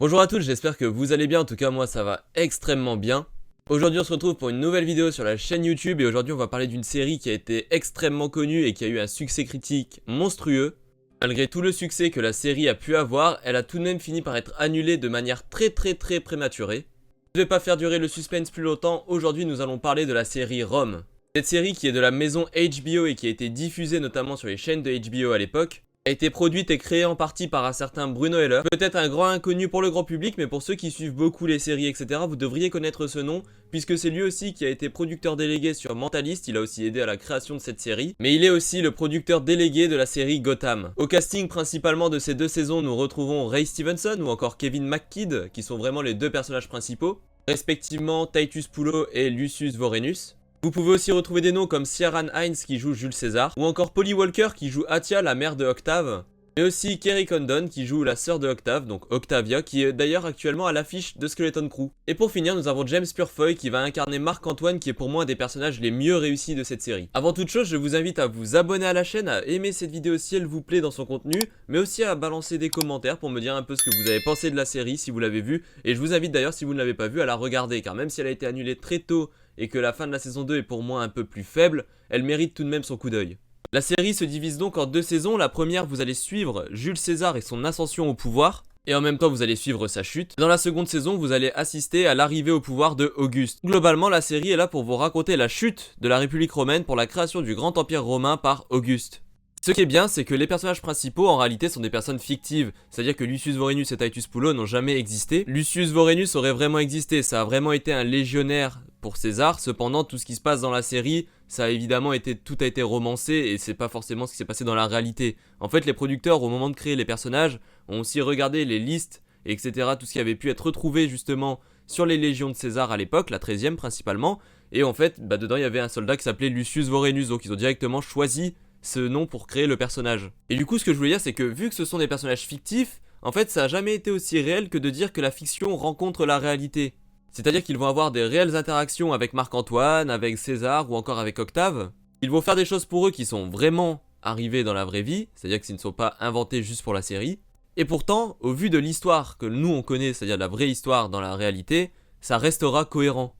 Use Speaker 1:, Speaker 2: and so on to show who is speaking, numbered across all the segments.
Speaker 1: Bonjour à tous, j'espère que vous allez bien, en tout cas moi ça va extrêmement bien. Aujourd'hui on se retrouve pour une nouvelle vidéo sur la chaîne YouTube et aujourd'hui on va parler d'une série qui a été extrêmement connue et qui a eu un succès critique monstrueux. Malgré tout le succès que la série a pu avoir, elle a tout de même fini par être annulée de manière très prématurée. Je ne vais pas faire durer le suspense plus longtemps, aujourd'hui nous allons parler de la série Rome. Cette série qui est de la maison HBO et qui a été diffusée notamment sur les chaînes de HBO à l'époque, a été produite et créée en partie par un certain Bruno Heller. Peut-être un grand inconnu pour le grand public, mais pour ceux qui suivent beaucoup les séries, etc., vous devriez connaître ce nom, puisque c'est lui aussi qui a été producteur délégué sur Mentalist, il a aussi aidé à la création de cette série, mais il est aussi le producteur délégué de la série Gotham. Au casting principalement de ces deux saisons, nous retrouvons Ray Stevenson ou encore Kevin McKidd, qui sont vraiment les deux personnages principaux, respectivement Titus Pullo et Lucius Vorenus. Vous pouvez aussi retrouver des noms comme Ciarán Hinds qui joue Jules César, ou encore Polly Walker qui joue Atia, la mère de Octave, mais aussi Kerry Condon qui joue la sœur de Octave, donc Octavia, qui est d'ailleurs actuellement à l'affiche de Skeleton Crew. Et pour finir, nous avons James Purefoy qui va incarner Marc-Antoine, qui est pour moi un des personnages les mieux réussis de cette série. Avant toute chose, je vous invite à vous abonner à la chaîne, à aimer cette vidéo si elle vous plaît dans son contenu, mais aussi à balancer des commentaires pour me dire un peu ce que vous avez pensé de la série si vous l'avez vue, et je vous invite d'ailleurs si vous ne l'avez pas vue à la regarder, car même si elle a été annulée très tôt, et que la fin de la saison 2 est pour moi un peu plus faible, elle mérite tout de même son coup d'œil. La série se divise donc en deux saisons. La première, vous allez suivre Jules César et son ascension au pouvoir, et en même temps vous allez suivre sa chute. Dans la seconde saison, vous allez assister à l'arrivée au pouvoir de Auguste. Globalement, la série est là pour vous raconter la chute de la République romaine pour la création du grand empire romain par Auguste. Ce qui est bien, c'est que les personnages principaux en réalité sont des personnes fictives, c'est-à-dire que Lucius Vorenus et Titus Pullo n'ont jamais existé. Lucius Vorenus aurait vraiment existé, ça a vraiment été un légionnaire pour César, cependant tout ce qui se passe dans la série, ça a évidemment été, tout a été romancé et c'est pas forcément ce qui s'est passé dans la réalité. En fait, les producteurs au moment de créer les personnages ont aussi regardé les listes, etc., tout ce qui avait pu être retrouvé justement sur les légions de César à l'époque, la 13e principalement, et en fait, dedans il y avait un soldat qui s'appelait Lucius Vorenus, donc ils ont directement choisi ce nom pour créer le personnage. Et du coup, ce que je voulais dire, c'est que vu que ce sont des personnages fictifs, en fait, ça a jamais été aussi réel que de dire que la fiction rencontre la réalité. C'est-à-dire qu'ils vont avoir des réelles interactions avec Marc-Antoine, avec César ou encore avec Octave. Ils vont faire des choses pour eux qui sont vraiment arrivées dans la vraie vie, c'est-à-dire qu'ils ne sont pas inventés juste pour la série. Et pourtant, au vu de l'histoire que nous on connaît, c'est-à-dire la vraie histoire dans la réalité, ça restera cohérent.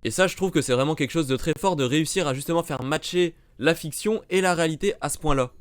Speaker 1: Et ça, je trouve que c'est vraiment quelque chose de très fort de réussir à justement faire matcher la fiction et la réalité à ce point-là.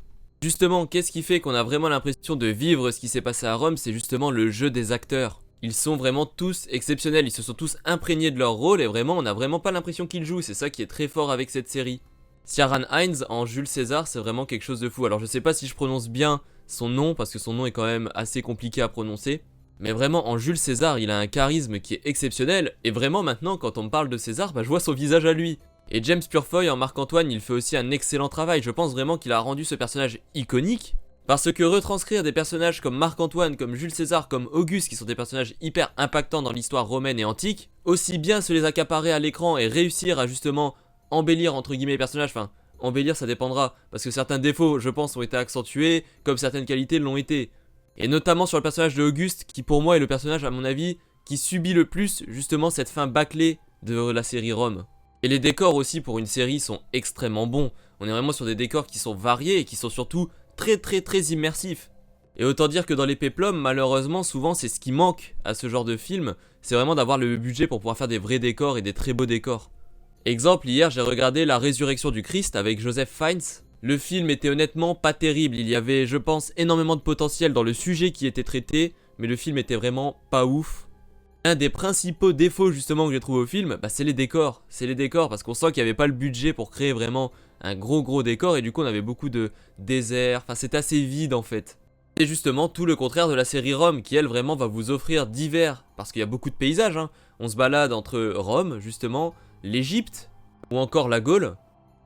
Speaker 1: Justement, qu'est-ce qui fait qu'on a vraiment l'impression de vivre ce qui s'est passé à Rome? C'est justement le jeu des acteurs. Ils sont vraiment tous exceptionnels, ils se sont tous imprégnés de leur rôle et vraiment, on n'a vraiment pas l'impression qu'ils jouent, c'est ça qui est très fort avec cette série. Ciarán Hinds en Jules César, c'est vraiment quelque chose de fou. Alors je sais pas si je prononce bien son nom, parce que son nom est quand même assez compliqué à prononcer. Mais vraiment, en Jules César, il a un charisme qui est exceptionnel, et vraiment maintenant, quand on me parle de César, je vois son visage à lui. Et James Purefoy en Marc-Antoine, il fait aussi un excellent travail, je pense vraiment qu'il a rendu ce personnage iconique, parce que retranscrire des personnages comme Marc-Antoine, comme Jules César, comme Auguste, qui sont des personnages hyper impactants dans l'histoire romaine et antique, aussi bien se les accaparer à l'écran et réussir à justement embellir entre guillemets les personnages, enfin, embellir ça dépendra, parce que certains défauts, je pense, ont été accentués, comme certaines qualités l'ont été. Et notamment sur le personnage de Auguste, qui pour moi est le personnage, à mon avis, qui subit le plus justement cette fin bâclée de la série Rome. Et les décors aussi pour une série sont extrêmement bons. On est vraiment sur des décors qui sont variés et qui sont surtout très immersifs. Et autant dire que dans les péplums, malheureusement, souvent c'est ce qui manque à ce genre de film, c'est vraiment d'avoir le budget pour pouvoir faire des vrais décors et des très beaux décors. Exemple, hier j'ai regardé La Résurrection du Christ avec Joseph Fiennes. Le film était honnêtement pas terrible, il y avait je pense énormément de potentiel dans le sujet qui était traité, mais le film était vraiment pas ouf. Un des principaux défauts justement que j'ai trouvé au film, c'est les décors. C'est les décors parce qu'on sent qu'il n'y avait pas le budget pour créer vraiment un gros décor et du coup on avait beaucoup de désert, enfin c'est assez vide en fait. C'est justement tout le contraire de la série Rome qui elle vraiment va vous offrir divers, parce qu'il y a beaucoup de paysages, hein. On se balade entre Rome justement, l'Égypte ou encore la Gaule.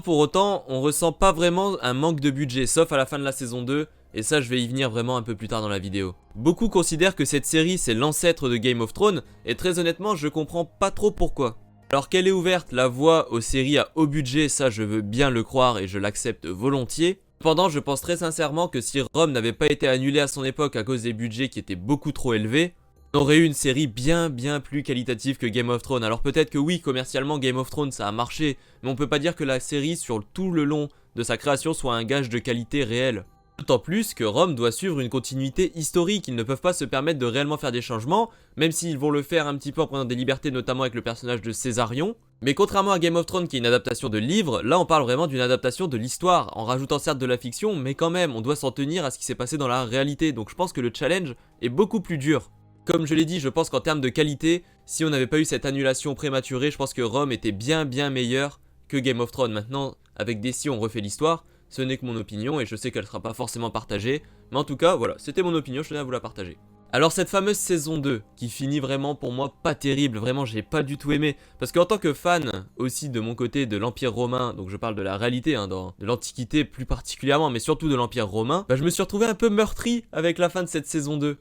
Speaker 1: Pour autant, on ressent pas vraiment un manque de budget, sauf à la fin de la saison 2, et ça je vais y venir vraiment un peu plus tard dans la vidéo. Beaucoup considèrent que cette série c'est l'ancêtre de Game of Thrones, et très honnêtement je comprends pas trop pourquoi. Alors qu'elle est ouverte la voie aux séries à haut budget, ça je veux bien le croire et je l'accepte volontiers. Cependant je pense très sincèrement que si Rome n'avait pas été annulée à son époque à cause des budgets qui étaient beaucoup trop élevés, on aurait eu une série bien plus qualitative que Game of Thrones. Alors peut-être que oui, commercialement Game of Thrones ça a marché, mais on peut pas dire que la série sur tout le long de sa création soit un gage de qualité réelle. D'autant plus que Rome doit suivre une continuité historique, ils ne peuvent pas se permettre de réellement faire des changements, même s'ils vont le faire un petit peu en prenant des libertés, notamment avec le personnage de Césarion. Mais contrairement à Game of Thrones qui est une adaptation de livre, là on parle vraiment d'une adaptation de l'histoire, en rajoutant certes de la fiction, mais quand même on doit s'en tenir à ce qui s'est passé dans la réalité, donc je pense que le challenge est beaucoup plus dur. Comme je l'ai dit, je pense qu'en termes de qualité, si on n'avait pas eu cette annulation prématurée, je pense que Rome était bien meilleur que Game of Thrones. Maintenant, avec DC on refait l'histoire, ce n'est que mon opinion et je sais qu'elle ne sera pas forcément partagée, mais en tout cas voilà, c'était mon opinion, je tenais à vous la partager. Alors cette fameuse saison 2, qui finit vraiment pour moi pas terrible, vraiment j'ai pas du tout aimé, parce qu'en tant que fan aussi de mon côté de l'Empire romain, donc je parle de la réalité, de l'Antiquité plus particulièrement, mais surtout de l'Empire romain, bah je me suis retrouvé un peu meurtri avec la fin de cette saison 2.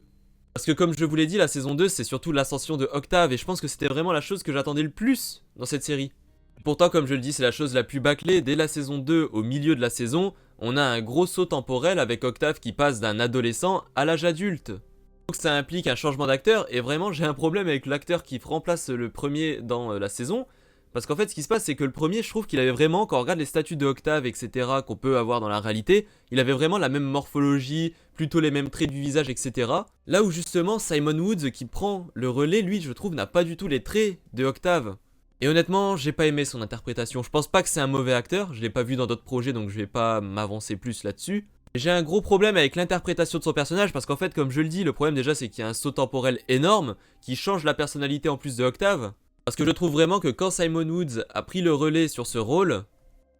Speaker 1: Parce que comme je vous l'ai dit, la saison 2 c'est surtout l'ascension de Octave, et je pense que c'était vraiment la chose que j'attendais le plus dans cette série. Pourtant, comme je le dis, c'est la chose la plus bâclée. Dès la saison 2, au milieu de la saison, on a un gros saut temporel avec Octave qui passe d'un adolescent à l'âge adulte. Donc ça implique un changement d'acteur, et vraiment j'ai un problème avec l'acteur qui remplace le premier dans la saison. Parce qu'en fait, ce qui se passe, c'est que le premier, je trouve qu'il avait vraiment, quand on regarde les statuts de Octave, etc., qu'on peut avoir dans la réalité, il avait vraiment la même morphologie, plutôt les mêmes traits du visage, etc. Là où justement, Simon Woods, qui prend le relais, lui, je trouve, n'a pas du tout les traits de Octave. Et honnêtement, j'ai pas aimé son interprétation. Je pense pas que c'est un mauvais acteur, je l'ai pas vu dans d'autres projets donc je vais pas m'avancer plus là-dessus. J'ai un gros problème avec l'interprétation de son personnage parce qu'en fait, comme je le dis, le problème déjà c'est qu'il y a un saut temporel énorme qui change la personnalité en plus de Octave. Parce que je trouve vraiment que quand Simon Woods a pris le relais sur ce rôle,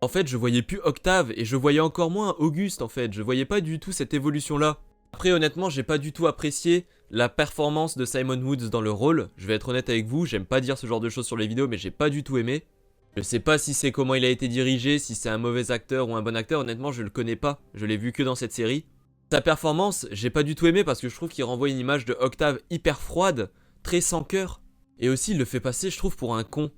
Speaker 1: en fait je voyais plus Octave et je voyais encore moins Auguste en fait. Je voyais pas du tout cette évolution là. Après honnêtement j'ai pas du tout apprécié la performance de Simon Woods dans le rôle. Je vais être honnête avec vous, j'aime pas dire ce genre de choses sur les vidéos mais j'ai pas du tout aimé. Je sais pas si c'est comment il a été dirigé, si c'est un mauvais acteur ou un bon acteur, honnêtement je le connais pas, je l'ai vu que dans cette série. Sa performance, j'ai pas du tout aimé parce que je trouve qu'il renvoie une image de Octave hyper froide, très sans cœur. Et aussi il le fait passer je trouve pour un con.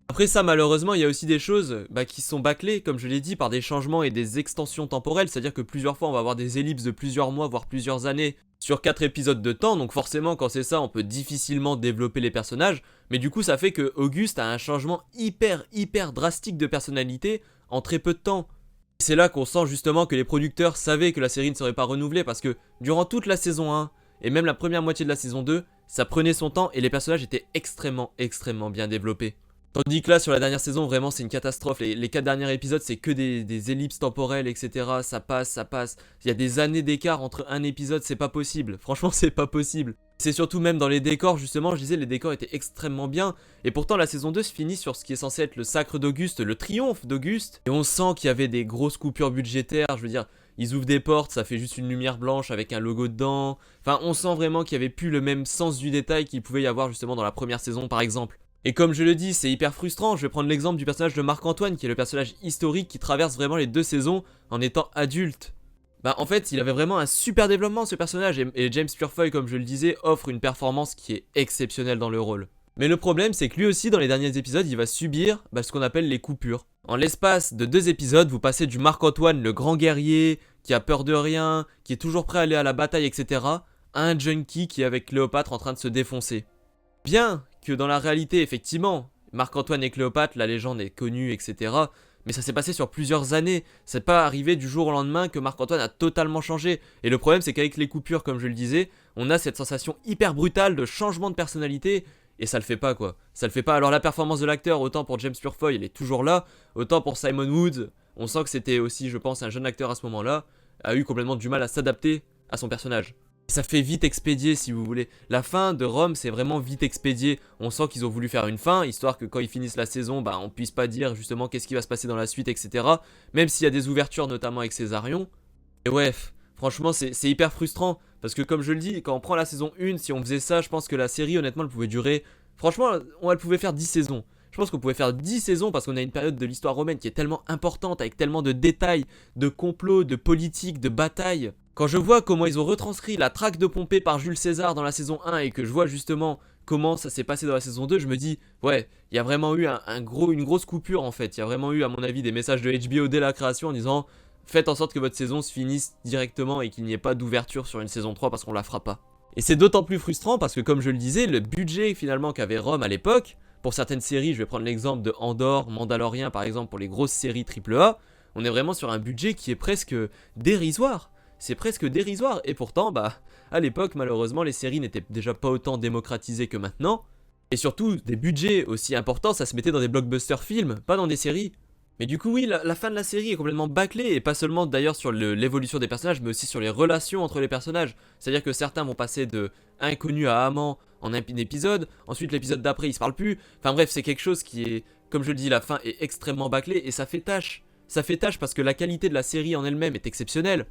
Speaker 1: Après ça malheureusement il y a aussi des choses qui sont bâclées comme je l'ai dit par des changements et des extensions temporelles, c'est à dire que plusieurs fois on va avoir des ellipses de plusieurs mois voire plusieurs années sur 4 épisodes de temps, donc forcément quand c'est ça on peut difficilement développer les personnages, mais du coup ça fait que Auguste a un changement hyper drastique de personnalité en très peu de temps. C'est là qu'on sent justement que les producteurs savaient que la série ne serait pas renouvelée parce que durant toute la saison 1 et même la première moitié de la saison 2, ça prenait son temps et les personnages étaient extrêmement bien développés. Tandis que là sur la dernière saison vraiment c'est une catastrophe, les 4 derniers épisodes c'est que des ellipses temporelles etc, ça passe, il y a des années d'écart entre un épisode, c'est pas possible, franchement c'est pas possible. C'est surtout même dans les décors justement, je disais les décors étaient extrêmement bien, et pourtant la saison 2 se finit sur ce qui est censé être le sacre d'Auguste, le triomphe d'Auguste, et on sent qu'il y avait des grosses coupures budgétaires, je veux dire, ils ouvrent des portes, ça fait juste une lumière blanche avec un logo dedans, enfin on sent vraiment qu'il y avait plus le même sens du détail qu'il pouvait y avoir justement dans la première saison par exemple. Et comme je le dis, c'est hyper frustrant, je vais prendre l'exemple du personnage de Marc-Antoine qui est le personnage historique qui traverse vraiment les 2 saisons en étant adulte. Bah en fait il avait vraiment un super développement ce personnage et James Purefoy comme je le disais offre une performance qui est exceptionnelle dans le rôle. Mais le problème c'est que lui aussi dans les derniers épisodes il va subir ce qu'on appelle les coupures. En l'espace de 2 épisodes vous passez du Marc-Antoine le grand guerrier qui a peur de rien, qui est toujours prêt à aller à la bataille etc. à un junkie qui est avec Cléopâtre en train de se défoncer. Bien que dans la réalité, effectivement, Marc-Antoine et Cléopâtre, la légende est connue, etc. Mais ça s'est passé sur plusieurs années. C'est pas arrivé du jour au lendemain que Marc-Antoine a totalement changé. Et le problème, c'est qu'avec les coupures, comme je le disais, on a cette sensation hyper brutale de changement de personnalité. Et ça le fait pas, quoi. Ça le fait pas. Alors la performance de l'acteur, autant pour James Purefoy, elle est toujours là. Autant pour Simon Woods, on sent que c'était aussi, je pense, un jeune acteur à ce moment-là, a eu complètement du mal à s'adapter à son personnage. Ça fait vite expédié si vous voulez. La fin de Rome c'est vraiment vite expédié. On sent qu'ils ont voulu faire une fin, histoire que quand ils finissent la saison, on puisse pas dire justement qu'est-ce qui va se passer dans la suite, etc. Même s'il y a des ouvertures notamment avec Césarion. Et ouais, franchement c'est hyper frustrant. Parce que comme je le dis, quand on prend la saison 1, si on faisait ça, je pense que la série honnêtement elle pouvait durer... Franchement, elle pouvait faire 10 saisons. Je pense qu'on pouvait faire 10 saisons parce qu'on a une période de l'histoire romaine qui est tellement importante, avec tellement de détails, de complots, de politiques, de batailles. Quand je vois comment ils ont retranscrit la traque de Pompée par Jules César dans la saison 1 et que je vois justement comment ça s'est passé dans la saison 2, je me dis, ouais, il y a vraiment eu une grosse coupure en fait. Il y a vraiment eu à mon avis des messages de HBO dès la création en disant, faites en sorte que votre saison se finisse directement et qu'il n'y ait pas d'ouverture sur une saison 3 parce qu'on la fera pas. Et c'est d'autant plus frustrant parce que comme je le disais, le budget finalement qu'avait Rome à l'époque, pour certaines séries, je vais prendre l'exemple de Andor, Mandalorian par exemple pour les grosses séries AAA, on est vraiment sur un budget qui est presque dérisoire. c'est presque dérisoire. Et pourtant, bah, à l'époque, malheureusement, les séries n'étaient déjà pas autant démocratisées que maintenant. Et surtout, des budgets aussi importants, ça se mettait dans des blockbuster films, pas dans des séries. Mais du coup, oui, la fin de la série est complètement bâclée, et pas seulement d'ailleurs sur l'évolution des personnages, mais aussi sur les relations entre les personnages. C'est-à-dire que certains vont passer de inconnu à amant en un épisode, ensuite l'épisode d'après ils se parlent plus. Enfin bref, c'est quelque chose qui est, comme je le dis, la fin est extrêmement bâclée, et ça fait tâche. Ça fait tâche parce que la qualité de la série en elle-même est exceptionnelle.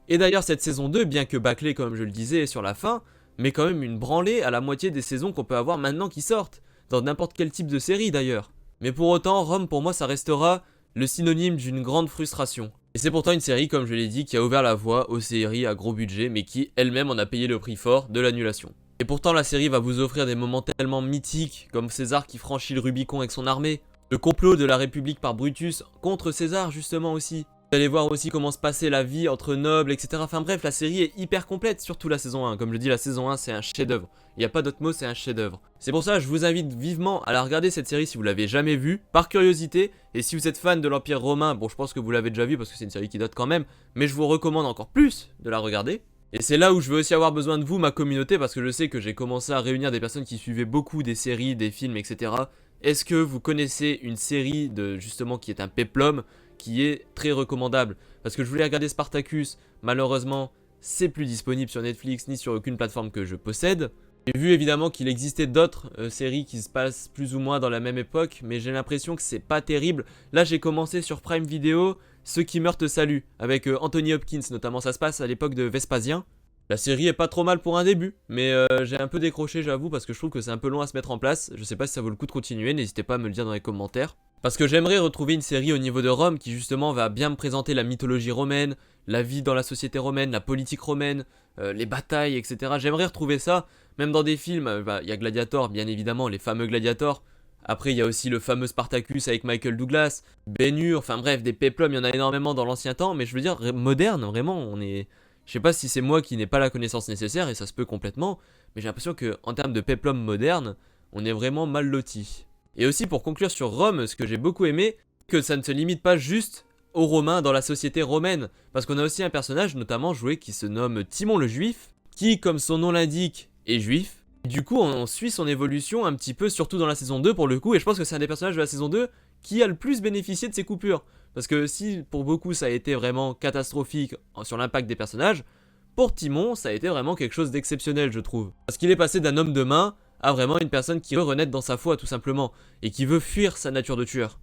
Speaker 1: Et d'ailleurs, cette saison 2, bien que bâclée comme je le disais sur la fin, met quand même une branlée à la moitié des saisons qu'on peut avoir maintenant qui sortent, dans n'importe quel type de série d'ailleurs. Mais pour autant, Rome pour moi ça restera le synonyme d'une grande frustration. Et c'est pourtant une série, comme je l'ai dit, qui a ouvert la voie aux séries à gros budget, mais qui elle-même en a payé le prix fort de l'annulation. Et pourtant la série va vous offrir des moments tellement mythiques, comme César qui franchit le Rubicon avec son armée, le complot de la République par Brutus contre César justement aussi. Vous allez voir aussi comment se passait la vie entre nobles, etc. Enfin bref, la série est hyper complète, surtout la saison 1. Comme je dis, la saison 1 c'est un chef-d'œuvre. Il n'y a pas d'autre mot, c'est un chef-d'œuvre. C'est pour ça que je vous invite vivement à la regarder cette série si vous l'avez jamais vue, par curiosité. Et si vous êtes fan de l'Empire romain, bon je pense que vous l'avez déjà vu parce que c'est une série qui date quand même, mais je vous recommande encore plus de la regarder. Et c'est là où je veux aussi avoir besoin de vous, ma communauté, parce que je sais que j'ai commencé à réunir des personnes qui suivaient beaucoup des séries, des films, etc. Est-ce que vous connaissez une série de justement qui est un péplum, qui est très recommandable? Parce que je voulais regarder Spartacus, malheureusement c'est plus disponible sur Netflix ni sur aucune plateforme que je possède. J'ai vu évidemment qu'il existait d'autres séries qui se passent plus ou moins dans la même époque, mais j'ai l'impression que c'est pas terrible. Là j'ai commencé sur Prime Video, Ceux qui meurent te saluent, avec Anthony Hopkins notamment, ça se passe à l'époque de Vespasien. La série est pas trop mal pour un début, mais j'ai un peu décroché j'avoue parce que je trouve que c'est un peu long à se mettre en place. Je sais pas si ça vaut le coup de continuer, n'hésitez pas à me le dire dans les commentaires. Parce que j'aimerais retrouver une série au niveau de Rome qui justement va bien me présenter la mythologie romaine, la vie dans la société romaine, la politique romaine, les batailles, etc. J'aimerais retrouver ça, même dans des films, y a Gladiator bien évidemment, les fameux Gladiators. Après il y a aussi le fameux Spartacus avec Michael Douglas, Ben-Hur, enfin bref, des péplums, il y en a énormément dans l'ancien temps, mais je veux dire, moderne, vraiment, on est... Je sais pas si c'est moi qui n'ai pas la connaissance nécessaire, et ça se peut complètement, mais j'ai l'impression qu'en termes de péplum moderne, on est vraiment mal loti. Et aussi pour conclure sur Rome, ce que j'ai beaucoup aimé, que ça ne se limite pas juste aux Romains dans la société romaine, parce qu'on a aussi un personnage notamment joué qui se nomme Timon le Juif, qui comme son nom l'indique est juif. Du coup on suit son évolution un petit peu, surtout dans la saison 2 pour le coup, et je pense que c'est un des personnages de la saison 2 qui a le plus bénéficié de ses coupures. Parce que si pour beaucoup ça a été vraiment catastrophique sur l'impact des personnages, pour Timon ça a été vraiment quelque chose d'exceptionnel je trouve. Parce qu'il est passé d'un homme de main à vraiment une personne qui veut renaître dans sa foi tout simplement, et qui veut fuir sa nature de tueur.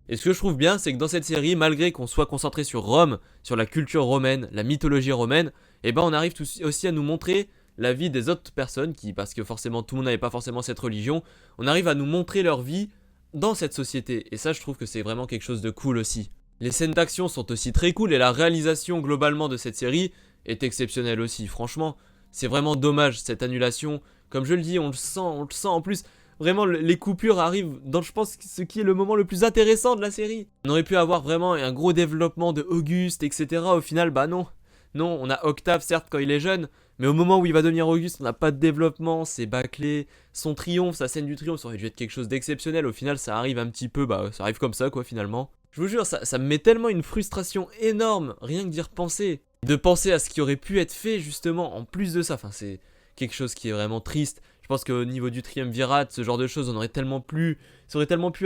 Speaker 1: Et ce que je trouve bien, c'est que dans cette série, malgré qu'on soit concentré sur Rome, sur la culture romaine, la mythologie romaine, et ben on arrive aussi à nous montrer la vie des autres personnes, qui, parce que forcément tout le monde n'avait pas forcément cette religion, on arrive à nous montrer leur vie dans cette société, et ça je trouve que c'est vraiment quelque chose de cool aussi. Les scènes d'action sont aussi très cool, et la réalisation globalement de cette série est exceptionnelle aussi, franchement, c'est vraiment dommage cette annulation. Comme je le dis, on le sent en plus. Vraiment, les coupures arrivent dans, je pense, ce qui est le moment le plus intéressant de la série. On aurait pu avoir vraiment un gros développement de Auguste, etc. Au final, bah non. Non, on a Octave, certes, quand il est jeune, mais au moment où il va devenir Auguste, on n'a pas de développement, c'est bâclé. Son triomphe, sa scène du triomphe, ça aurait dû être quelque chose d'exceptionnel. Au final, ça arrive un petit peu, ça arrive comme ça, quoi, finalement. Je vous jure, ça me met tellement une frustration énorme, rien que d'y repenser. De penser à ce qui aurait pu être fait, justement, en plus de ça. Enfin, c'est quelque chose qui est vraiment triste. Je pense qu'au niveau du triumvirat, ce genre de choses, ça aurait tellement pu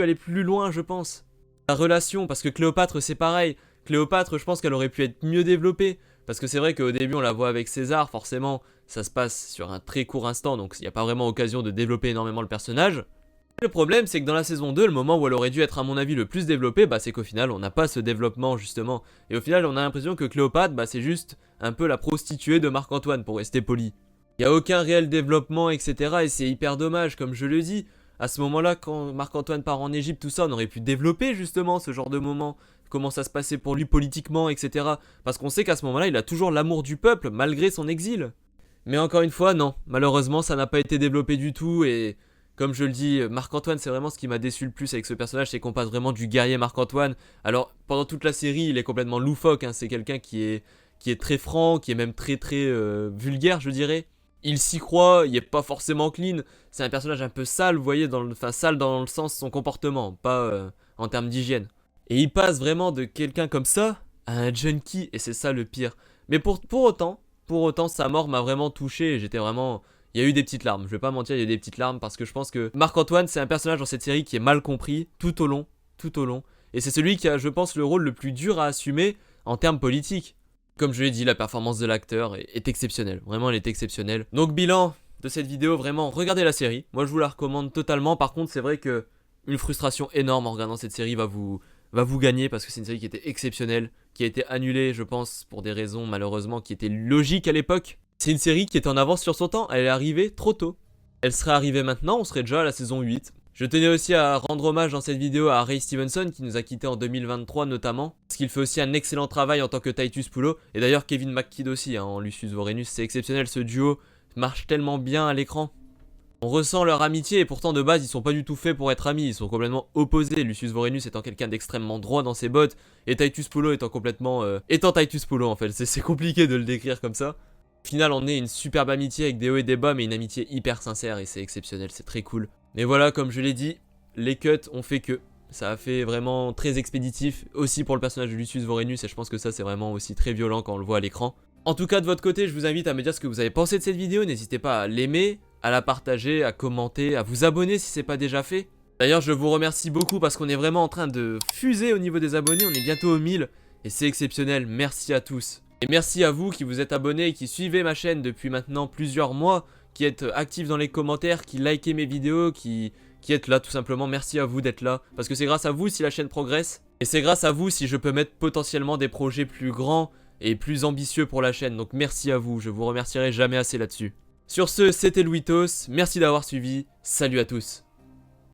Speaker 1: aller plus loin, je pense. La relation, parce que Cléopâtre, c'est pareil. Cléopâtre, je pense qu'elle aurait pu être mieux développée. Parce que c'est vrai qu'au début, on la voit avec César, forcément, ça se passe sur un très court instant, donc il n'y a pas vraiment occasion de développer énormément le personnage. Le problème, c'est que dans la saison 2, le moment où elle aurait dû être, à mon avis, le plus développée, c'est qu'au final, on n'a pas ce développement, justement. Et au final, on a l'impression que Cléopâtre, c'est juste un peu la prostituée de Marc-Antoine, pour rester poli. Il n'y a aucun réel développement, etc. Et c'est hyper dommage, comme je le dis. À ce moment-là, quand Marc-Antoine part en Égypte, tout ça, on aurait pu développer justement ce genre de moment. Comment ça se passait pour lui politiquement, etc. Parce qu'on sait qu'à ce moment-là, il a toujours l'amour du peuple, malgré son exil. Mais encore une fois, non. Malheureusement, ça n'a pas été développé du tout. Et comme je le dis, Marc-Antoine, c'est vraiment ce qui m'a déçu le plus avec ce personnage. C'est qu'on passe vraiment du guerrier Marc-Antoine. Alors, pendant toute la série, il est complètement loufoque. C'est quelqu'un qui est très franc, qui est même très vulgaire, je dirais. Il s'y croit, il est pas forcément clean, c'est un personnage un peu sale, vous voyez, sale dans le sens de son comportement, pas en termes d'hygiène. Et il passe vraiment de quelqu'un comme ça à un junkie, et c'est ça le pire. Mais pour autant, sa mort m'a vraiment touché et j'étais vraiment... Il y a eu des petites larmes, je vais pas mentir, il y a eu des petites larmes parce que je pense que Marc-Antoine, c'est un personnage dans cette série qui est mal compris tout au long. Et c'est celui qui a, je pense, le rôle le plus dur à assumer en termes politiques. Comme je l'ai dit, la performance de l'acteur est exceptionnelle. Vraiment, elle est exceptionnelle. Donc, bilan de cette vidéo, vraiment, regardez la série. Moi, je vous la recommande totalement. Par contre, c'est vrai que une frustration énorme en regardant cette série va vous gagner parce que c'est une série qui était exceptionnelle, qui a été annulée, je pense, pour des raisons, malheureusement, qui étaient logiques à l'époque. C'est une série qui est en avance sur son temps. Elle est arrivée trop tôt. Elle serait arrivée maintenant, on serait déjà à la saison 8. Je tenais aussi à rendre hommage dans cette vidéo à Ray Stevenson qui nous a quittés en 2023 notamment, parce qu'il fait aussi un excellent travail en tant que Titus Pullo, et d'ailleurs Kevin McKidd aussi en Lucius Vorenus, c'est exceptionnel, ce duo marche tellement bien à l'écran. On ressent leur amitié et pourtant de base ils sont pas du tout faits pour être amis, ils sont complètement opposés, Lucius Vorenus étant quelqu'un d'extrêmement droit dans ses bottes, et Titus Pullo étant complètement... étant Titus Pullo en fait, c'est compliqué de le décrire comme ça. Au final on est une superbe amitié avec des hauts et des bas mais une amitié hyper sincère et c'est exceptionnel, c'est très cool. Mais voilà, comme je l'ai dit, les cuts ont fait que ça a fait vraiment très expéditif, aussi pour le personnage de Lucius Vorenus, et je pense que ça c'est vraiment aussi très violent quand on le voit à l'écran. En tout cas, de votre côté, je vous invite à me dire ce que vous avez pensé de cette vidéo, n'hésitez pas à l'aimer, à la partager, à commenter, à vous abonner si c'est pas déjà fait. D'ailleurs, je vous remercie beaucoup parce qu'on est vraiment en train de fuser au niveau des abonnés, on est bientôt aux 1000, et c'est exceptionnel, merci à tous. Et merci à vous qui vous êtes abonnés et qui suivez ma chaîne depuis maintenant plusieurs mois, qui êtes actifs dans les commentaires, qui likez mes vidéos, qui êtes là tout simplement. Merci à vous d'être là, parce que c'est grâce à vous si la chaîne progresse, et c'est grâce à vous si je peux mettre potentiellement des projets plus grands et plus ambitieux pour la chaîne, donc merci à vous, je vous remercierai jamais assez là-dessus. Sur ce, c'était Louitos, merci d'avoir suivi, salut à tous.